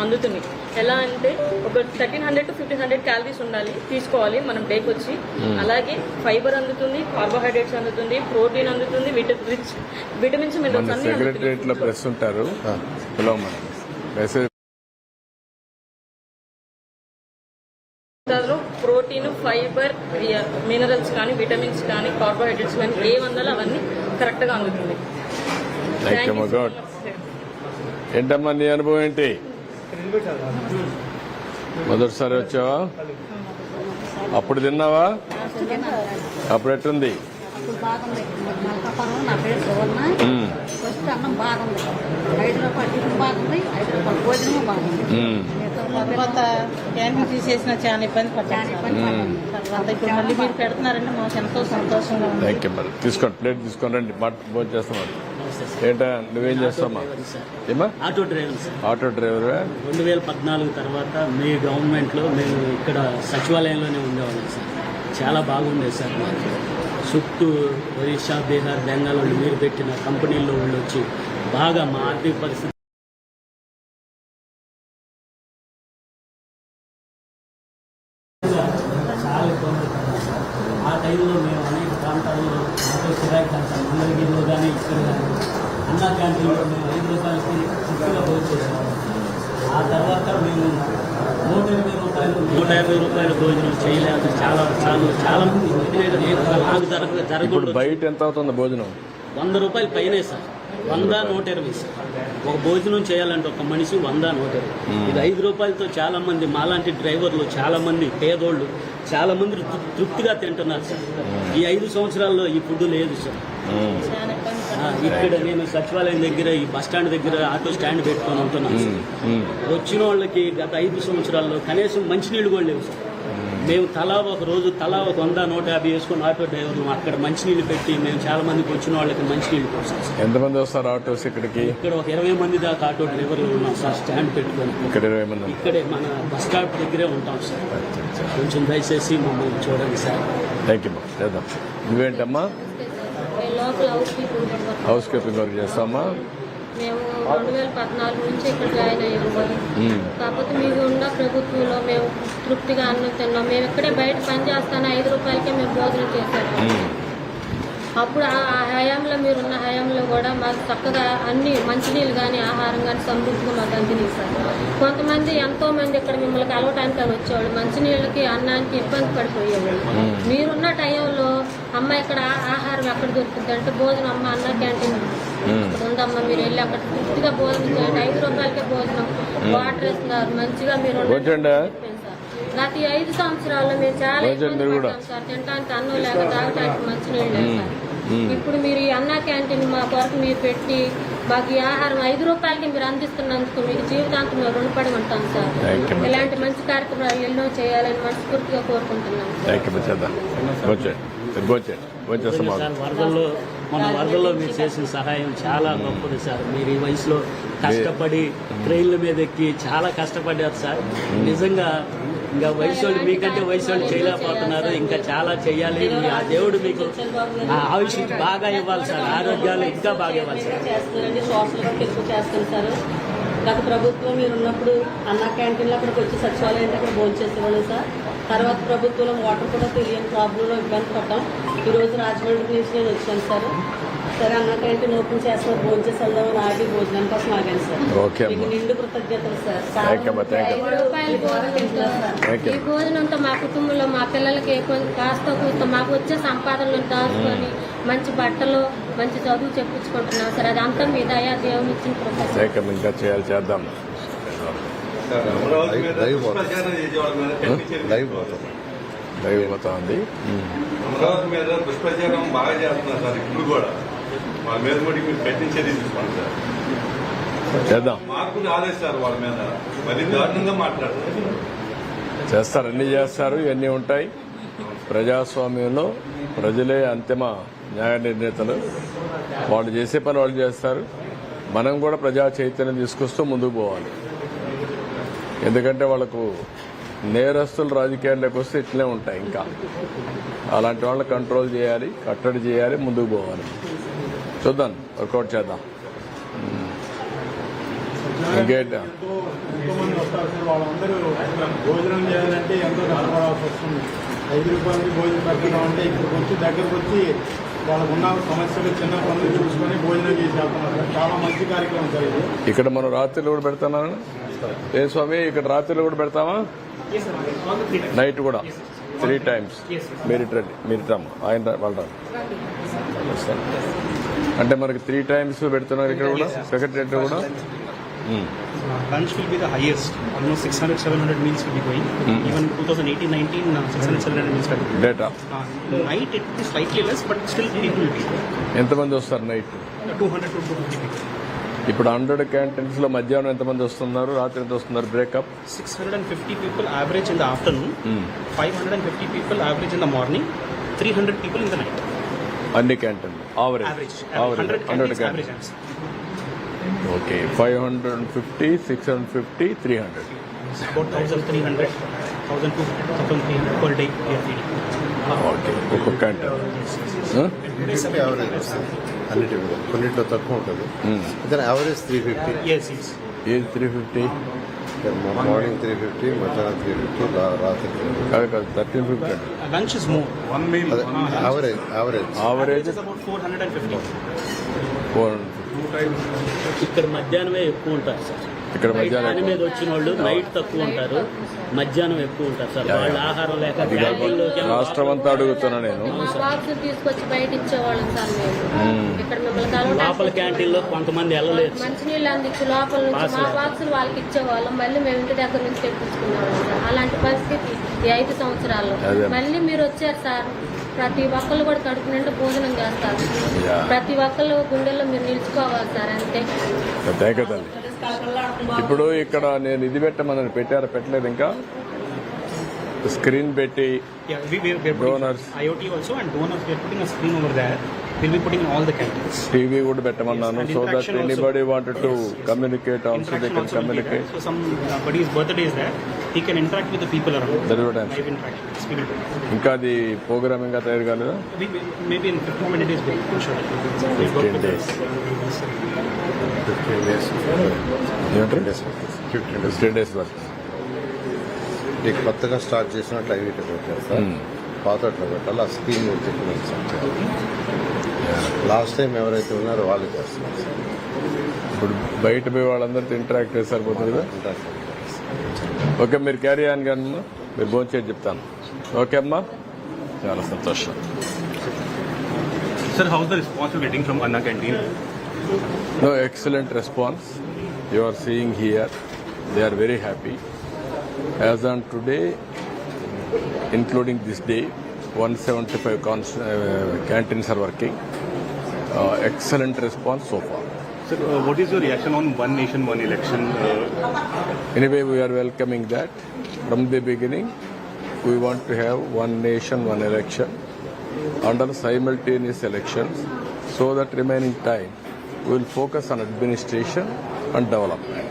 అందుతుంది. ఎలా అంటే ఒక 1300 to 1500 క్యాలరీస్ ఉండాలి తీసుకోవాలి మనం డేకి వచ్చి. అలాగే ఫైబర్ అందుతుంది, కార్బోహైడ్రేట్స్ అందుతుంది, ప్రోటీన్ అందుతుంది, విటమిన్స్ మినరల్స్ అన్ని అందుతుంది. ప్రోటీన్, ఫైబర్, మినరల్స్ కానీ, విటమిన్స్ కానీ, కార్బోహైడ్రేట్స్ కానీ ఏ వందలు అవన్నీ కరెక్ట్ గా అందుతుంది. ఏంటమ్మా నీ అనుభవం ఏంటి? మొదటిసారి వచ్చావా? అప్పుడు తిన్నావా? అప్పుడు ఎట్టుంది? నా పేరు సువర్ణ. ఫస్ట్ అన్నం బాగుంది, 5 రూపాయలు టిఫిన్ బాగుంది, 5 రూపాయలు భోజనం బాగుంది. తర్వాత క్యాంటీన్ తీసేసిన చాలా ఇబ్బంది పడ్డాను. తర్వాత ఇప్పుడు మళ్ళీ మీరు పెడుతున్నారంటే మాకు ఎంతో సంతోషంగా ఉంది. తీసుకోండి, ప్లేట్ తీసుకొని రండి, భోజనం చేస్తాం. ఏంటా నువ్వేం చేస్తామా? ఏమా? Auto driver sir. Auto driver. 2014 తర్వాత మీ గవర్నమెంట్లో మేము ఇక్కడ సచివాలయంలోనే ఉండేవాళ్ళం సార్. చాలా బాగుండేది సార్. మాకు చుట్టూ ఒరిస్సా, బీహార్, బెంగాల్ వాళ్ళు మీరు పెట్టిన కంపెనీల్లో వాళ్ళు వచ్చి బాగా మా ఆర్థిక పరిస్థితి చాలా ఇబ్బంది పడ్డాం సార్. ఆ టైంలో మేము అనేక ప్రాంతాల్లో ఆటో కిరాయి సార్, మంగళగిరిలో కానీ ఇక్కడ కానీ అన్నా క్యాంటీన్లో మేము 5 రూపాయలకి చిక్కుగా భోజనం. ఆ తర్వాత మేము 120 రూపాయల భోజనం చేయలేదు. చాలా మంది జరగదు. బయట ఎంత అవుతుంది భోజనం? 100 రూపాయలు పైనే సార్. 100, 120 సార్. ఒక భోజనం చేయాలంటే ఒక మనిషి 100, 120. ఇది 5 రూపాయలతో చాలా మంది మాలాంటి డ్రైవర్లు, చాలా మంది పేదోళ్ళు, చాలా మంది తృప్తిగా తింటున్నారు సార్. ఈ 5 సంవత్సరాల్లో ఈ ఫుడ్ లేదు సార్. ఇక్కడ నేను సచివాలయం దగ్గర, ఈ బస్ స్టాండ్ దగ్గర ఆటో స్టాండ్ పెట్టుకొని ఉంటున్నాను సార్. వచ్చిన వాళ్ళకి గత 5 సంవత్సరాల్లో కనీసం మంచినీళ్ళు కూడా లేవు సార్. మేము తలా ఒక 100, 150 వేసుకుని ఆటో డ్రైవర్లు అక్కడ మంచినీళ్ళు పెట్టి మేము చాలా మందికి వచ్చిన వాళ్ళకి మంచినీళ్ళు పోసాం సార్. ఎంతమంది వస్తారు ఆటోస్ ఇక్కడికి? ఇక్కడ ఒక 20 మంది దాకా ఆటో డ్రైవర్లు ఉన్నాం సార్. స్టాండ్ పెట్టుకొని ఇక్కడ 20 మంది ఇక్కడే మన బస్ స్టాప్ దగ్గరే ఉంటాం సార్. కొంచెం దయచేసి మమ్మల్ని చూడండి సార్. Thank you. చేద్దాం. నువ్వేంటమ్మా? హౌస్ కీపింగ్ వర్క్ చేస్తామా? మేము 2014 నుంచి ఇక్కడ జాయిన్ అయ్యాము. కాకపోతే మీరు ఉన్న ప్రభుత్వంలో మేము తృప్తిగా అన్నం తిన్నాం. మేము ఇక్కడే బయట పని చేస్తాను, 5 రూపాయలకే మేము భోజనం చేసాము. అప్పుడు ఆ హయాంలో మీరున్న హయాంలో కూడా మాకు చక్కగా అన్ని మంచినీళ్ళు కానీ, ఆహారం కానీ సమృద్ధిగా మాకు అందినాయి సార్. కొంతమంది ఎంతోమంది ఇక్కడ మిమ్మల్ని కలవటానికి వచ్చేవాళ్ళు, మంచినీళ్ళకి, అన్నానికి ఇబ్బంది పడిపోయేవాళ్ళు. మీరున్న టైంలో అమ్మ ఇక్కడ ఆహారం ఎక్కడ దొరుకుతుంది అంటే భోజనం అమ్మ అన్న క్యాంటీన్ ఉందమ్మా, మీరు వెళ్ళి అక్కడ తృప్తిగా భోజనం చేయండి, 5 రూపాయలకే భోజనం, వాటర్ ఇస్తున్నారు మంచిగా. మీరు గత 5 సంవత్సరాల్లో మేము చాలా ఇబ్బంది పడ్డాం సార్. తినడానికి అన్నం లేక, తాగటానికి మంచినీళ్ళు లేక. ఇప్పుడు మీరు ఈ అన్నా క్యాంటీన్ మా కొరకు మీరు పెట్టి మాకు ఈ ఆహారం 5 రూపాయలకి మీరు అందిస్తున్నందుకు మీకు జీవితాంతం మేము రుణపడి ఉంటాం సార్. ఇలాంటి మంచి కార్యక్రమాలు ఎన్నో చేయాలని మనస్ఫూర్తిగా కోరుకుంటున్నాం. వరదల్లో మీరు చేసిన సహాయం చాలా గొప్పది సార్. మీరు ఈ వయసులో కష్టపడి ట్రైన్ల మీద ఎక్కి చాలా కష్టపడ్డారు సార్. నిజంగా ఇంకా వయసు మీకంటే వయసు చేయలేకపోతున్నారు. ఇంకా చాలా చెయ్యాలి. ఆ దేవుడు మీకు ఆ ఆయుష్ బాగా ఇవ్వాలి సార్, ఆరోగ్యాలు ఇంకా బాగా ఇవ్వాలి సార్. చేస్తాను సార్. గత ప్రభుత్వం మీరు ఉన్నప్పుడు అన్న క్యాంటీన్లో అక్కడికి వచ్చి సచివాలయం దగ్గర భోజనం చేసేవాళ్ళు సార్. తర్వాత ప్రభుత్వంలో వాటర్ కూడా తెలియని ప్రాబ్లంలో ఇబ్బంది పడ్డాం. ఈరోజు రాజమండ్రి నుంచి నేను వచ్చాను సార్. సరే అన్న క్యాంటీన్ ఓపెన్ చేస్తున్నారు, భోజనం చేసి వెళ్దామని ఆగి భోజనం కోసం ఆగాను సార్. మీకు నిండు కృతజ్ఞతలు సార్. 5 రూపాయల భోజనం తింటాం సార్. ఈ భోజనంతో మా కుటుంబంలో మా పిల్లలకి కాస్త కూస్త మాకు వచ్చే సంపాదనలను దాచుకొని మంచి బట్టలు, మంచి చదువు చెప్పించుకుంటున్నాం సార్. అది అంతా మీ దయా దేవుని ఇచ్చిన కృతజ్ఞతలు. ఇంకా చేయాలి, చేద్దాం. లైవ్ పోతా ఉంది. అమరావతి మీద దుష్ప్రచారం బాగా చేస్తున్నారు సార్. ఇప్పుడు కూడా వాళ్ళ మీద కూడా మీరు కఠిన చర్య తీసుకోండి సార్. చేద్దాం. మార్పులు రాలేదు సార్. వాళ్ళ మీద మరి దారుణంగా మాట్లాడతారు. చేస్తారు, అన్ని చేస్తారు, ఇవన్నీ ఉంటాయి. ప్రజాస్వామ్యంలో ప్రజలే అంతిమ న్యాయ నిర్ణేతలు. వాళ్ళు చేసే పని వాళ్ళు చేస్తారు. మనం కూడా ప్రజా చైతన్యం తీసుకొస్తూ ముందుకు పోవాలి. ఎందుకంటే వాళ్ళకు నేరస్తులు రాజకీయాల్లోకి వస్తే ఇట్లే ఉంటాయి. ఇంకా అలాంటి వాళ్ళని కంట్రోల్ చేయాలి, కట్టడి చేయాలి, ముందుకు పోవాలి. చూద్దాం, వర్కౌట్ చేద్దాం. ఇంకేంట ఎంతో మంది వస్తారు సార్. వాళ్ళందరూ భోజనం చేయాలంటే ఎంతో కష్టపడాల్సి వస్తుంది. 5 రూపాయలకి భోజనం పెట్టడం అంటే ఇక్కడికి వచ్చి దగ్గరకు వచ్చి వాళ్ళకు ఉన్న సమస్యలు చిన్న పనులు చూసుకొని భోజనం చేసి వెళ్తున్నారు సార్. చాలా మంచి కార్యక్రమం సార్ ఇది. ఇక్కడ మనం రాత్రిలో కూడా పెడతానా ఏ స్వామి? ఇక్కడ రాత్రిలో కూడా పెడతామా? నైట్ కూడా 3 times. మీరు రండి, మీరు రమ్మా, ఆయన వాళ్ళు వస్తారు. అంటే మనకి 3 times పెడుతున్నారు ఇక్కడ కూడా సెక్రటరియట్ కూడా. Lunch will be the highest. Almost 600-700 meals will be going. Even 2018-19, 600-700 meals will be going. Data Night it is slightly less, but still people will be. ఎంతమంది వస్తారు నైట్? 200 to 250 people. ఇప్పుడు 100 canteens లో మధ్యాహ్నం ఎంతమంది వస్తున్నారు, రాత్రి ఎంత వస్తున్నారు? Breakup 650 people average in the afternoon. 550 people average in the morning. 300 people in the night. అన్ని క్యాంటీన్లు Average. 100 canteens average. I'm saying. Okay. 550, 650, 300. About 1,300, 1,200, 1,300 per day we are feeding. Okay, ఒక్కొక్క క్యాంటీన్. యావరేజ్ వస్తుంది అన్నిటి మీద, కొన్నిట్లో తక్కువ ఉంటుంది. ఇతను యావరేజ్ 350. Yes, yes. ఏది 350? మార్నింగ్ 350, మధ్యాహ్నం 350, రాత్రి 350. కాదు కాదు, 1350 అండి. Lunch is more. అదే average average It is about 450. 450. ఇక్కడ మధ్యాహ్నమే ఎక్కువ ఉంటారు సార్. ఇక్కడ పని మధ్యాహ్నం మీద వచ్చిన వాళ్ళు నైట్ తక్కువ ఉంటారు, మధ్యాహ్నం ఎక్కువ ఉంటారు సార్. వాళ్ళ ఆహారం లేక క్యాంటీన్లోకి రాష్ట్రం అంతా అడుగుతున్నా నేను. మా బాక్స్ తీసుకొచ్చి బయట ఇచ్చేవాళ్ళం సార్ మేము. ఇక్కడ మిమ్మల్ని కలవడానికి లోపల క్యాంటీన్లో కొంతమంది వెళ్ళలేదు. మంచినీళ్ళు అందించి లోపల నుంచి మా బాక్సులు వాళ్ళకి ఇచ్చేవాళ్ళం. మళ్ళీ మేము ఇంటి దగ్గర నుంచి తెప్పించుకునేవాళ్ళం సార్. అలాంటి పరిస్థితి ఈ 5 సంవత్సరాల్లో. అదే. మళ్ళీ మీరు వచ్చారు సార్. ప్రతి ఒక్కళ్ళు కూడా కడుపు నిండా భోజనం చేస్తారు. యా. ప్రతి ఒక్కళ్ళు గుండెల్లో మీరు నిలుచుకోవాలి సార్. అంతే. థ్యాంక్ యూ తల్లి. ఇప్పుడు ఇక్కడ నేను ఇది పెట్టమని పెట్టారా? పెట్టలేదు ఇంకా. స్క్రీన్ పెట్టి Yeah, we are putting Donors. IoT also, and donors, we are putting a screen over there. We'll be putting in all the canteens. TV కూడా పెట్టమన్నాను. Yes, and so that interaction also. Anybody wanted to communicate also they Interaction can also will be there. Communicate. So somebody's birthday is there. He can interact with the people around. That is what I'm Live interaction. Yes, we will do that. ఇంకా అది programme ఇంకా తయారు కాలేదా? Maybe in 15 days we'll push it. 15 days. 15 days. ఏమంటారు? 15 days 15 days వరకు. ఈ కొత్తగా start చేసినట్లు అవి ఇటు పెట్టారు సార్. పాత అట్లా పెట్టాలి. ఆ స్క్రీన్ చెప్పినట్టు సార్. లాస్ట్ టైం ఎవరైతే ఉన్నారో వాళ్ళు చేస్తున్నారు సార్. ఇప్పుడు బయట పోయి వాళ్ళందరితో ఇంటరాక్ట్ చేసి సరిపోతుంది కదా. ఉంటారు సార్. ఓకే, మీరు క్యారీ ఆన్ కానీ మీరు భోంచేసి చెప్తాను. ఓకే అమ్మా, చాలా సంతోషం. Sir, how's the response you're getting from Anna Canteen? No, excellent response. You are seeing here, they are very happy. As on today, including this day, 175 canteens are working. Excellent response so far. Sir, what is your reaction on One Nation, One Election? Anyway, we are welcoming that. From the beginning, we want to have one nation, one election under simultaneous elections, so that remaining time we will focus on administration and development.